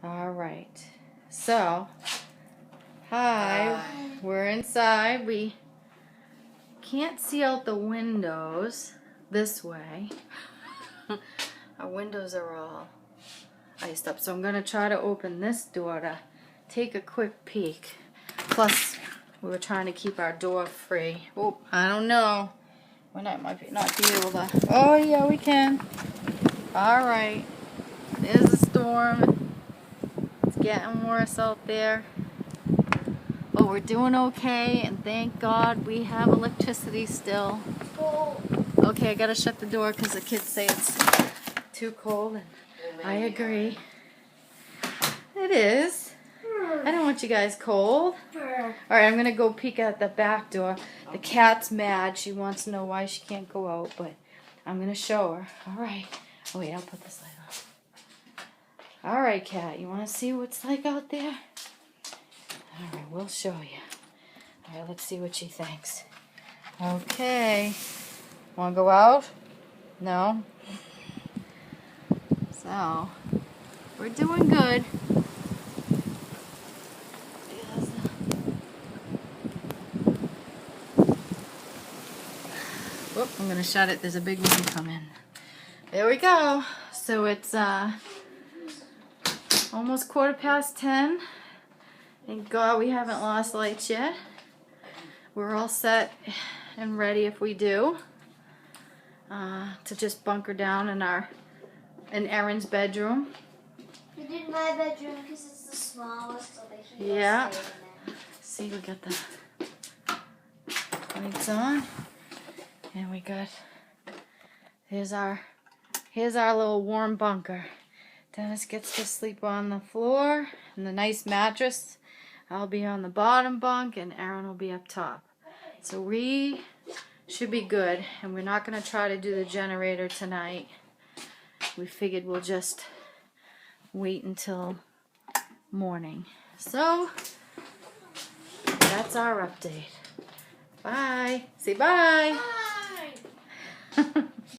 All right. So, hi. We're inside. We can't see out the windows this way. Our windows are all iced up. So I'm going to try to open this door to take a quick peek. Plus, we were trying to keep our door free. Oh, I don't know. We might not be able to. Oh, yeah, we can. All right. There's the storm. It's getting worse out there. But we're doing okay, and thank God we have electricity still. Okay, I gotta shut the door because the kids say it's too cold, and I agree. It is. I don't want you guys cold. Alright, I'm gonna go peek at the back door. The cat's mad. She wants to know why she can't go out, but I'm gonna show her. Alright. Oh wait, I'll put this light on. Alright, cat, you wanna see what it's like out there? Alright, we'll show you. Alright, let's see what she thinks. Okay. Wanna go out? No? So, we're doing good. Whoop, I'm gonna shut it. There's a big one coming. There we go. So it's almost 10:15. Thank God we haven't lost lights yet. We're all set and ready if we do to just bunker down in Erin's bedroom. You did my bedroom because it's the smallest, so they should Yeah. stay in there. See, we got the lights on, and we got here's our little warm bunker. Dennis gets to sleep on the floor and the nice mattress. I'll be on the bottom bunk, and Erin will be up top. So we should be good, and we're not going to try to do the generator tonight. We figured we'll just wait until morning. So that's our update. Bye. Say bye.